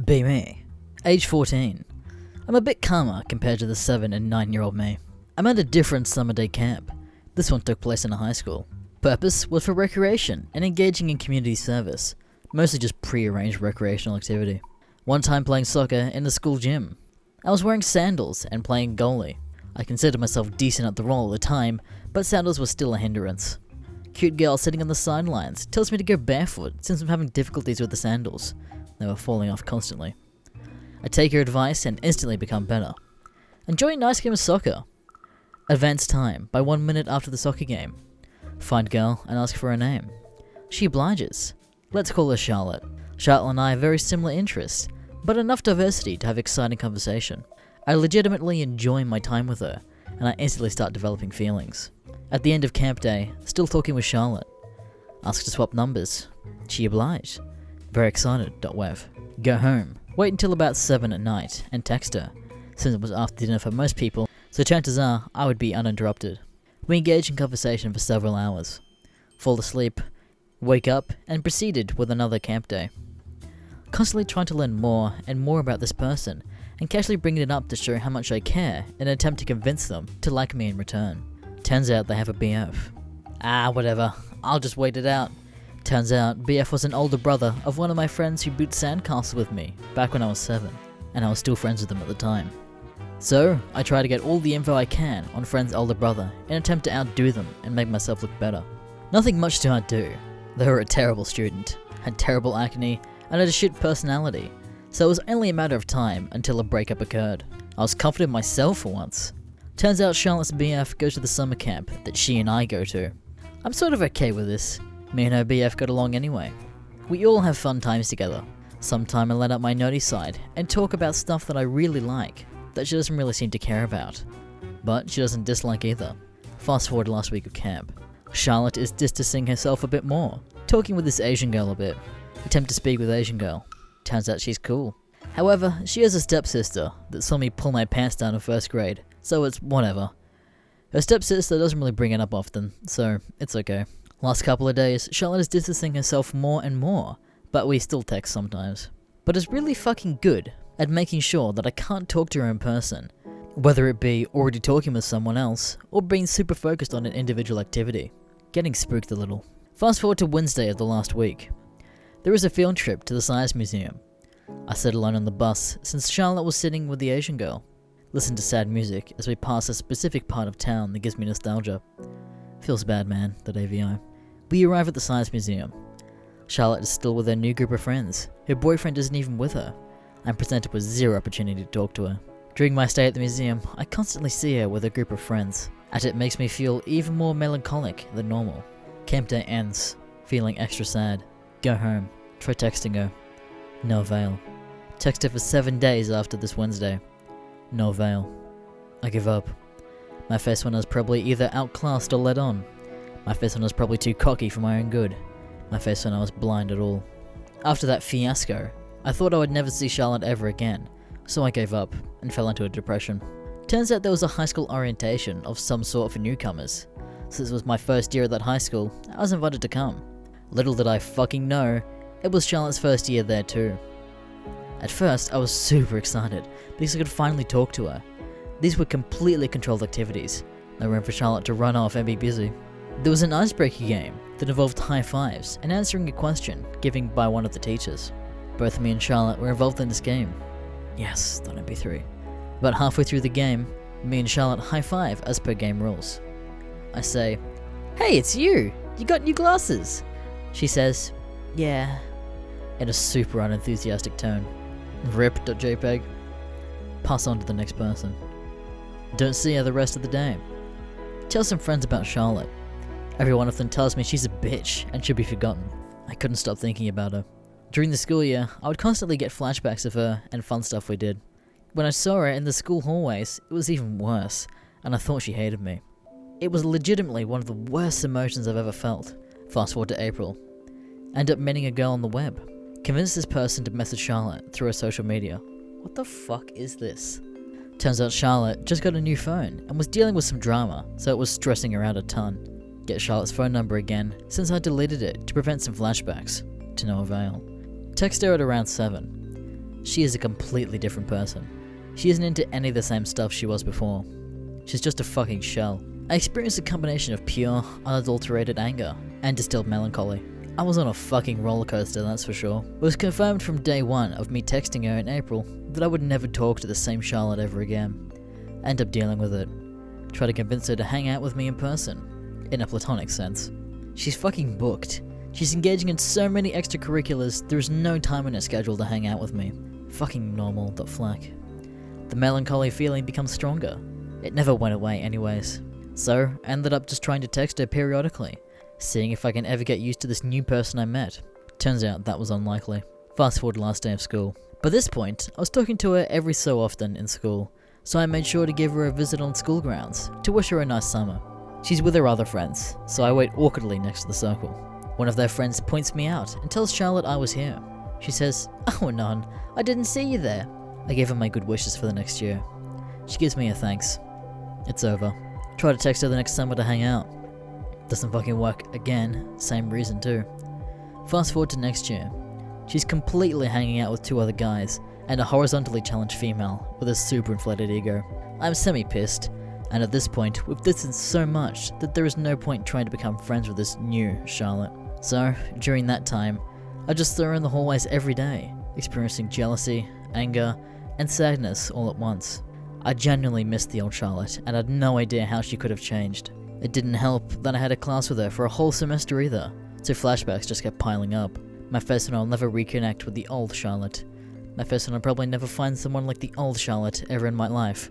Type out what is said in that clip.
Be me. Age 14. I'm a bit calmer compared to the 7 and 9-year-old me. I'm at a different summer day camp. This one took place in a high school. Purpose was for recreation and engaging in community service, mostly just pre-arranged recreational activity. One time playing soccer in the school gym. I was wearing sandals and playing goalie. I considered myself decent at the role at the time, but sandals were still a hindrance. Cute girl sitting on the sidelines tells me to go barefoot since I'm having difficulties with the sandals. They were falling off constantly. I take her advice and instantly become better. Enjoy a nice game of soccer. Advance time by 1 minute after the soccer game. Find girl and ask for her name. She obliges. Let's call her Charlotte. Charlotte and I have very similar interests, but enough diversity to have exciting conversation. I legitimately enjoy my time with her, and I instantly start developing feelings. At the end of camp day, still talking with Charlotte. Ask to swap numbers. She obliged. Very excited. .wev. Go home. Wait until about 7 at night and text her, since it was after dinner for most people, so chances are I would be uninterrupted. We engaged in conversation for several hours. Fall asleep, wake up, and proceeded with another camp day. Constantly trying to learn more and more about this person, and casually bringing it up to show how much I care in an attempt to convince them to like me in return. Turns out they have a BF. Whatever, I'll just wait it out. Turns out BF was an older brother of one of my friends who built sandcastles with me back when I was 7, and I was still friends with them at the time. So, I try to get all the info I can on friend's older brother in an attempt to outdo them and make myself look better. Nothing much to outdo. They were a terrible student, had terrible acne, and had a shit personality, so it was only a matter of time until a breakup occurred. I was confident in myself for once. Turns out Charlotte's BF goes to the summer camp that she and I go to. I'm sort of okay with this. Me and her BF got along anyway. We all have fun times together. Sometime I let out my nerdy side and talk about stuff that I really like, that she doesn't really seem to care about. But she doesn't dislike either. Fast forward to last week of camp. Charlotte is distancing herself a bit more, talking with this Asian girl a bit. Attempt to speak with Asian girl. Turns out she's cool. However, she has a stepsister that saw me pull my pants down in first grade, so it's whatever. Her stepsister doesn't really bring it up often, so it's okay. Last couple of days, Charlotte is distancing herself more and more, but we still text sometimes. But is really fucking good at making sure that I can't talk to her in person, whether it be already talking with someone else, or being super focused on an individual activity. Getting spooked a little. Fast forward to Wednesday of the last week. There is a field trip to the Science Museum. I sat alone on the bus since Charlotte was sitting with the Asian girl. Listen to sad music as we pass a specific part of town that gives me nostalgia. Feels bad, man, that AVI. We arrive at the Science Museum. Charlotte is still with her new group of friends. Her boyfriend isn't even with her. I'm presented with zero opportunity to talk to her. During my stay at the museum, I constantly see her with a group of friends, and it makes me feel even more melancholic than normal. Camp day ends, feeling extra sad. Go home. Try texting her. No avail. Text her for 7 days after this Wednesday. No avail. I give up. My first one was probably either outclassed or led on. My first one was probably too cocky for my own good. My first one I was blind at all. After that fiasco, I thought I would never see Charlotte ever again, so I gave up and fell into a depression. Turns out there was a high school orientation of some sort for newcomers. Since it was my first year at that high school, I was invited to come. Little did I fucking know, it was Charlotte's first year there too. At first, I was super excited because I could finally talk to her. These were completely controlled activities, no room for Charlotte to run off and be busy. There was an icebreaker game that involved high fives and answering a question given by one of the teachers. Both me and Charlotte were involved in this game. Yes, thought I'd be 3. About halfway through the game, me and Charlotte high five as per game rules. I say, "Hey, it's you! You got new glasses!" She says, "Yeah," in a super unenthusiastic tone. Rip.jpg. Pass on to the next person. Don't see her the rest of the day. Tell some friends about Charlotte. Every one of them tells me she's a bitch and should be forgotten. I couldn't stop thinking about her. During the school year, I would constantly get flashbacks of her and fun stuff we did. When I saw her in the school hallways, it was even worse, and I thought she hated me. It was legitimately one of the worst emotions I've ever felt. Fast forward to April. End up meeting a girl on the web. Convinced this person to message Charlotte through her social media. What the fuck is this? Turns out Charlotte just got a new phone and was dealing with some drama, so it was stressing her out a ton. Get Charlotte's phone number again, since I deleted it to prevent some flashbacks. To no avail. Text her at around 7. she is a completely different person. She isn't into any of the same stuff she was before. She's just a fucking shell. I experienced a combination of pure, unadulterated anger and distilled melancholy. I was on a fucking roller coaster, that's for sure. It was confirmed from day one of me texting her in April that I would never talk to the same Charlotte ever again. I end up dealing with it. Try to convince her to hang out with me in person, in a platonic sense. She's fucking booked. She's engaging in so many extracurriculars, there is no time in her schedule to hang out with me. Fucking normal.flack. The melancholy feeling becomes stronger. It never went away anyways. So, I ended up just trying to text her periodically, seeing if I can ever get used to this new person I met. Turns out that was unlikely. Fast forward to last day of school. By this point, I was talking to her every so often in school, so I made sure to give her a visit on school grounds to wish her a nice summer. She's with her other friends, so I wait awkwardly next to the circle. One of their friends points me out and tells Charlotte I was here. She says, "Oh, Anon, I didn't see you there." I gave her my good wishes for the next year. She gives me a thanks. It's over. Try to text her the next summer to hang out. Doesn't fucking work again, same reason too. Fast forward to next year. She's completely hanging out with two other guys and a horizontally challenged female with a super inflated ego. I'm semi-pissed, and at this point we've distanced so much that there is no point trying to become friends with this new Charlotte. So, during that time, I just saw her in the hallways every day, experiencing jealousy, anger, and sadness all at once. I genuinely missed the old Charlotte and had no idea how she could have changed. It didn't help that I had a class with her for a whole semester either, so flashbacks just kept piling up. My face and I'll never reconnect with the old Charlotte. My face and I'll probably never find someone like the old Charlotte ever in my life.